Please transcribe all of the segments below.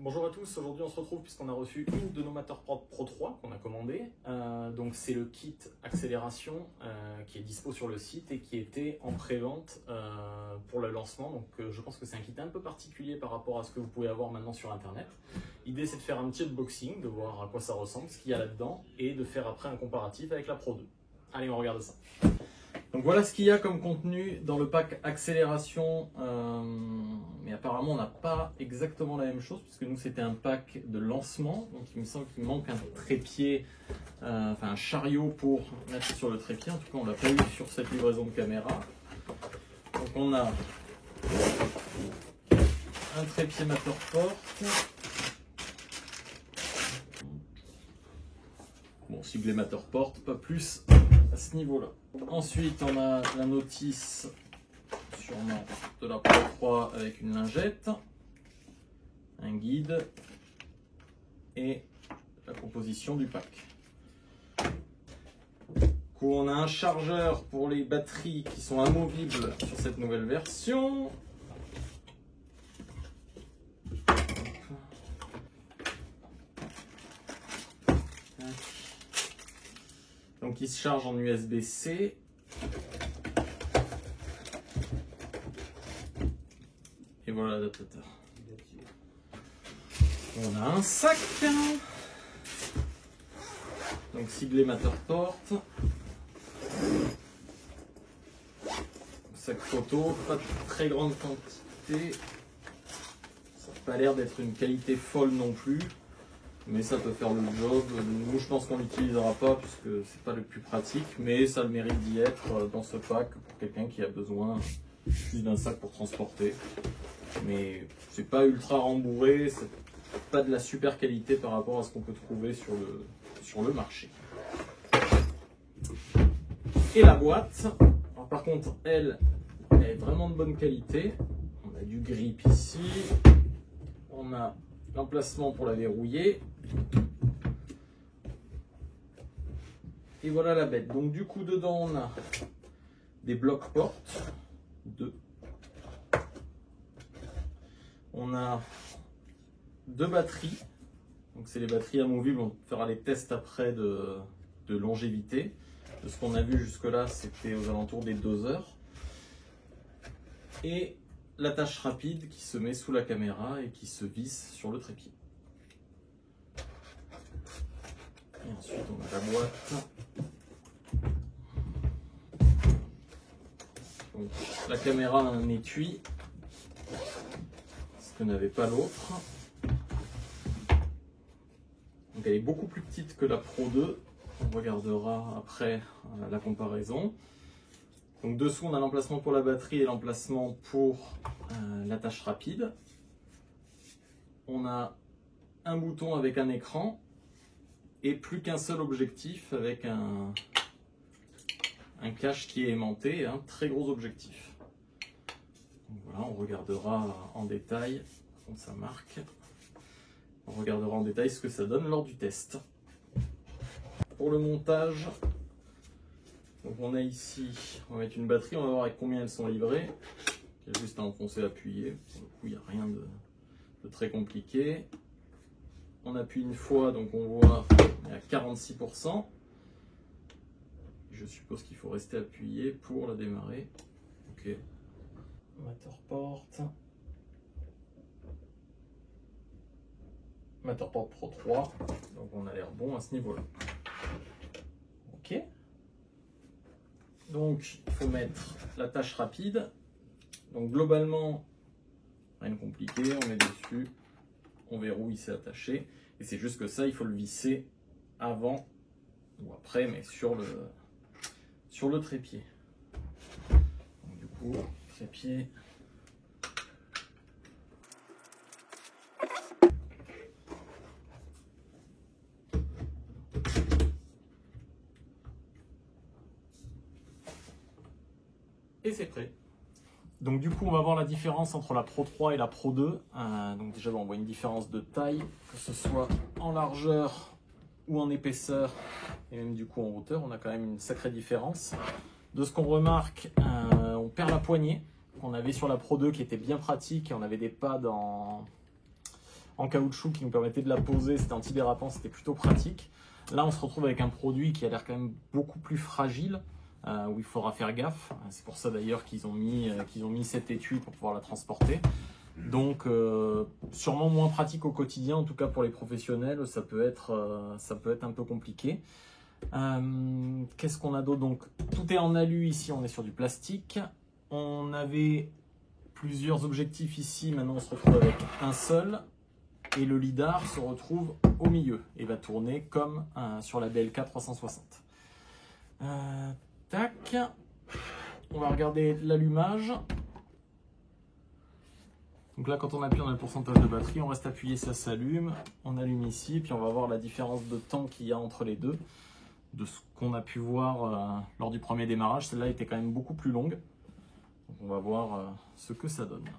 Bonjour à tous, aujourd'hui on se retrouve puisqu'on a reçu une de nos Matterport Pro 3 qu'on a commandé. Donc c'est le kit accélération qui est dispo sur le site et qui était en pré-vente pour le lancement. Donc je pense que c'est un kit un peu particulier par rapport à ce que vous pouvez avoir maintenant sur internet. L'idée c'est de faire un petit unboxing, de voir à quoi ça ressemble, ce qu'il y a là-dedans et de faire après un comparatif avec la Pro 2. Allez, on regarde ça. Donc voilà ce qu'il y a comme contenu dans le pack accélération, mais apparemment on n'a pas exactement la même chose puisque nous c'était un pack de lancement, donc il me semble qu'il manque un trépied, enfin un chariot pour mettre sur le trépied, en tout cas on l'a pas eu sur cette livraison de caméra. Donc on a un trépied Matterport, bon siglé Matterport, pas plus à ce niveau-là. Ensuite, on a la notice sûrement de la Pro 3 avec une lingette, un guide et la composition du pack. On a un chargeur pour les batteries qui sont amovibles sur cette nouvelle version. Donc il se charge en USB-C. Et voilà l'adaptateur. On a un sac. Donc siglé Matterport. Sac photo, pas de très grande quantité. Ça n'a pas l'air d'être une qualité folle non plus. Mais ça peut faire le job. Nous, je pense qu'on l'utilisera pas puisque c'est pas le plus pratique, mais ça a le mérite d'y être dans ce pack pour quelqu'un qui a besoin juste d'un sac pour transporter. Mais c'est pas ultra rembourré, c'est pas de la super qualité par rapport à ce qu'on peut trouver sur le marché. Et la boîte, alors par contre, elle est vraiment de bonne qualité. On a du grip ici, on a l'emplacement pour la verrouiller. Et voilà la bête. Donc du coup dedans on a des blocs portes, 2. On a 2 batteries. Donc c'est les batteries amovibles, on fera les tests après de longévité. De ce qu'on a vu jusque là, c'était aux alentours des 2 heures. Et l'attache rapide qui se met sous la caméra et qui se visse sur le trépied. Et ensuite on a la boîte. Donc, la caméra a un étui, ce que n'avait pas l'autre. Donc elle est beaucoup plus petite que la Pro 2. On regardera après la comparaison. Donc dessous on a l'emplacement pour la batterie et l'emplacement pour l'attache rapide. On a un bouton avec un écran et plus qu'un seul objectif avec un cache qui est aimanté, un très gros objectif. Donc voilà, on regardera en détail, comme ça marque, on regardera en détail ce que ça donne lors du test. Pour le montage, donc on a ici, on va mettre une batterie, on va voir avec combien elles sont livrées. Il y a juste à enfoncer, appuyer. Pour le coup, il n'y a rien de très compliqué. On appuie une fois, donc on voit on est à 46%. Je suppose qu'il faut rester appuyé pour la démarrer. Ok. Matterport. Matterport Pro 3. Donc on a l'air bon à ce niveau-là. Ok. Donc il faut mettre l'attache rapide. Donc globalement, rien de compliqué. On met dessus, on verrouille, c'est attaché. Et c'est juste que ça, il faut le visser avant ou après, mais sur le trépied. Donc, du coup, trépied. Et c'est prêt. Donc du coup, on va voir la différence entre la Pro 3 et la Pro 2. Donc déjà, on voit une différence de taille, que ce soit en largeur ou en épaisseur, et même du coup en hauteur, on a quand même une sacrée différence. De ce qu'on remarque, on perd la poignée qu'on avait sur la Pro 2 qui était bien pratique, et on avait des pads en caoutchouc qui nous permettait de la poser, c'était antidérapant, c'était plutôt pratique. Là, on se retrouve avec un produit qui a l'air quand même beaucoup plus fragile, où il faudra faire gaffe. C'est pour ça d'ailleurs qu'ils ont mis cet étui pour pouvoir la transporter. Donc, sûrement moins pratique au quotidien, en tout cas pour les professionnels, ça peut être un peu compliqué. Qu'est-ce qu'on a d'autre? Donc, tout est en alu ici, on est sur du plastique. On avait plusieurs objectifs ici, maintenant on se retrouve avec un seul. Et le lidar se retrouve au milieu et va tourner comme sur la BLK 360. Tac. On va regarder l'allumage. Donc là, quand on appuie, on a le pourcentage de batterie. On reste appuyé, ça s'allume. On allume ici, puis on va voir la différence de temps qu'il y a entre les deux. De ce qu'on a pu voir lors du premier démarrage. Celle-là était quand même beaucoup plus longue. Donc on va voir ce que ça donne.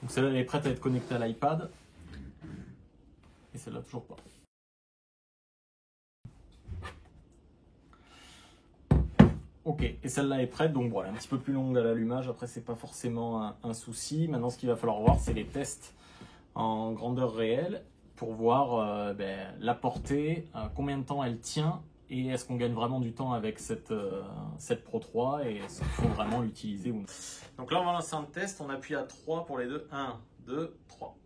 Donc celle-là, elle est prête à être connectée à l'iPad. Et celle-là, toujours pas. Ok, et celle-là est prête, donc voilà, un petit peu plus longue à l'allumage. Après, c'est pas forcément un souci. Maintenant, ce qu'il va falloir voir, c'est les tests en grandeur réelle pour voir la portée, combien de temps elle tient et est-ce qu'on gagne vraiment du temps avec cette Pro 3 et est-ce qu'il faut vraiment l'utiliser ou non. Donc là, on va lancer un test. On appuie à 3 pour les deux. 1, 2, 3.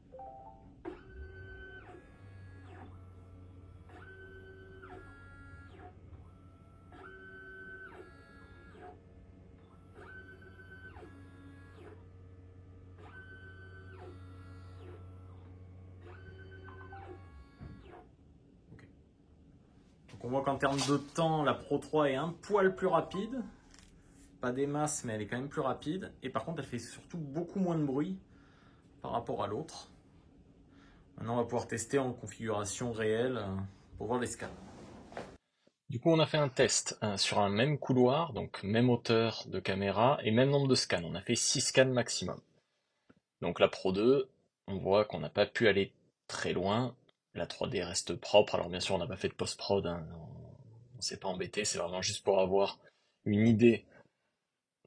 Donc on voit qu'en termes de temps, la Pro 3 est un poil plus rapide. Pas des masses, mais elle est quand même plus rapide. Et par contre, elle fait surtout beaucoup moins de bruit par rapport à l'autre. Maintenant, on va pouvoir tester en configuration réelle pour voir les scans. Du coup, on a fait un test sur un même couloir, donc même hauteur de caméra et même nombre de scans. On a fait 6 scans maximum. Donc la Pro 2, on voit qu'on n'a pas pu aller très loin. La 3D reste propre. Alors bien sûr, on n'a pas fait de post-prod, hein. On ne s'est pas embêté. C'est vraiment juste pour avoir une idée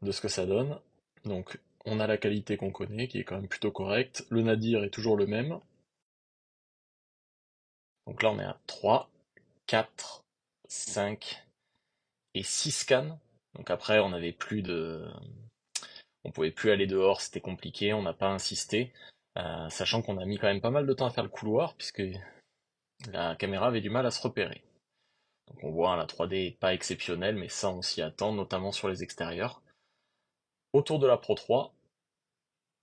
de ce que ça donne. Donc on a la qualité qu'on connaît, qui est quand même plutôt correcte. Le nadir est toujours le même. Donc là, on est à 3, 4, 5 et 6 scans. Donc après, on pouvait plus aller dehors, c'était compliqué, on n'a pas insisté. Sachant qu'on a mis quand même pas mal de temps à faire le couloir, puisque la caméra avait du mal à se repérer. Donc on voit, la 3D est pas exceptionnelle, mais ça on s'y attend, notamment sur les extérieurs. Autour de la Pro 3,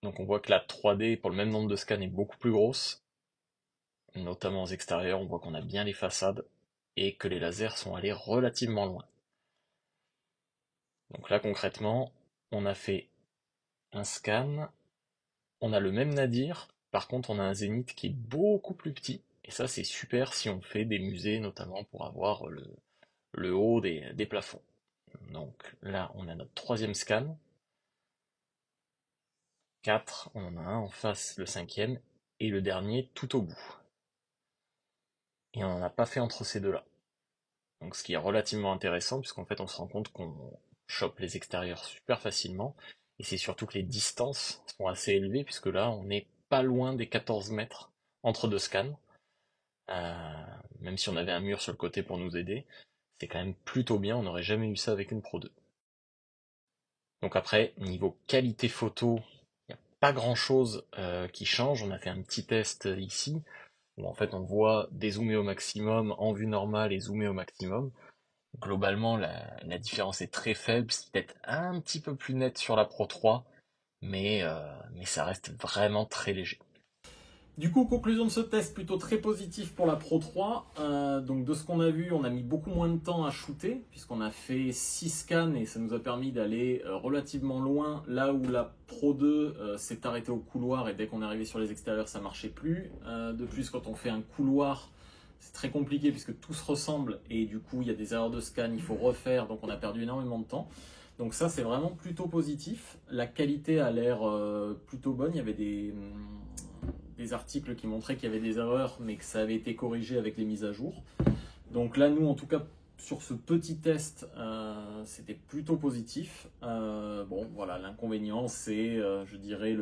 donc on voit que la 3D, pour le même nombre de scans, est beaucoup plus grosse. Notamment aux extérieurs, on voit qu'on a bien les façades, et que les lasers sont allés relativement loin. Donc là concrètement, on a fait un scan, on a le même nadir, par contre on a un zénith qui est beaucoup plus petit, et ça c'est super si on fait des musées, notamment pour avoir le haut des plafonds. Donc là on a notre troisième scan, 4, on en a un en face, le cinquième, et le dernier tout au bout. Et on n'en a pas fait entre ces deux-là. Donc ce qui est relativement intéressant, puisqu'en fait on se rend compte qu'on chope les extérieurs super facilement, et c'est surtout que les distances sont assez élevées, puisque là on n'est pas loin des 14 mètres entre deux scans. Même si on avait un mur sur le côté pour nous aider, c'est quand même plutôt bien, on n'aurait jamais eu ça avec une Pro 2. Donc après, niveau qualité photo, il n'y a pas grand chose qui change. On a fait un petit test ici, où en fait on voit dézoomer au maximum en vue normale et zoomer au maximum. Globalement, la différence est très faible, c'est peut-être un petit peu plus net sur la Pro 3, mais ça reste vraiment très léger. Du coup, conclusion de ce test plutôt très positif pour la Pro 3. Donc de ce qu'on a vu, on a mis beaucoup moins de temps à shooter, puisqu'on a fait 6 scans et ça nous a permis d'aller relativement loin, là où la Pro 2 s'est arrêtée au couloir et dès qu'on est arrivé sur les extérieurs, ça marchait plus. De plus, quand on fait un couloir, c'est très compliqué puisque tout se ressemble et du coup, il y a des erreurs de scan, il faut refaire, donc on a perdu énormément de temps. Donc ça, c'est vraiment plutôt positif. La qualité a l'air plutôt bonne. Il y avait des articles qui montraient qu'il y avait des erreurs, mais que ça avait été corrigé avec les mises à jour. Donc là, nous, en tout cas, sur ce petit test, c'était plutôt positif. Bon, voilà, l'inconvénient, c'est, je dirais,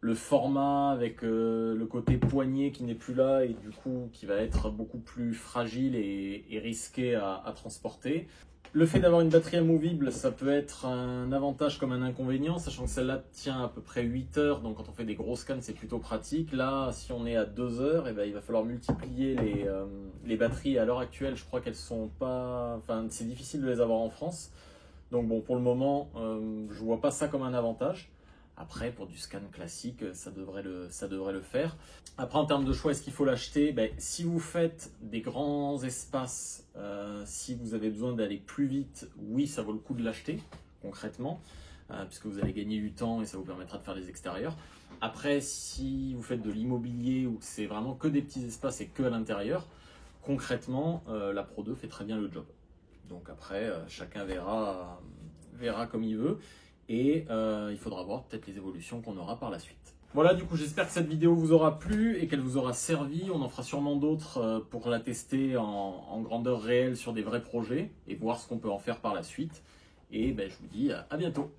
le format avec le côté poignet qui n'est plus là et du coup qui va être beaucoup plus fragile et risqué à transporter. Le fait d'avoir une batterie amovible, ça peut être un avantage comme un inconvénient, sachant que celle-là tient à peu près 8 heures, donc quand on fait des gros scans, c'est plutôt pratique. Là, si on est à 2 heures, et ben, il va falloir multiplier les batteries. À l'heure actuelle, je crois qu'elles sont pas... Enfin, c'est difficile de les avoir en France. Donc bon, pour le moment, je vois pas ça comme un avantage. Après, pour du scan classique, ça devrait le faire. Après, en termes de choix, est-ce qu'il faut l'acheter? Ben, si vous faites des grands espaces, si vous avez besoin d'aller plus vite, oui, ça vaut le coup de l'acheter, concrètement, puisque vous allez gagner du temps et ça vous permettra de faire les extérieurs. Après, si vous faites de l'immobilier ou que c'est vraiment que des petits espaces et que à l'intérieur, concrètement, la Pro 2 fait très bien le job. Donc après, chacun verra comme il veut. Et il faudra voir peut-être les évolutions qu'on aura par la suite. Voilà, du coup, j'espère que cette vidéo vous aura plu et qu'elle vous aura servi. On en fera sûrement d'autres pour la tester en grandeur réelle sur des vrais projets et voir ce qu'on peut en faire par la suite. Et ben, je vous dis à bientôt.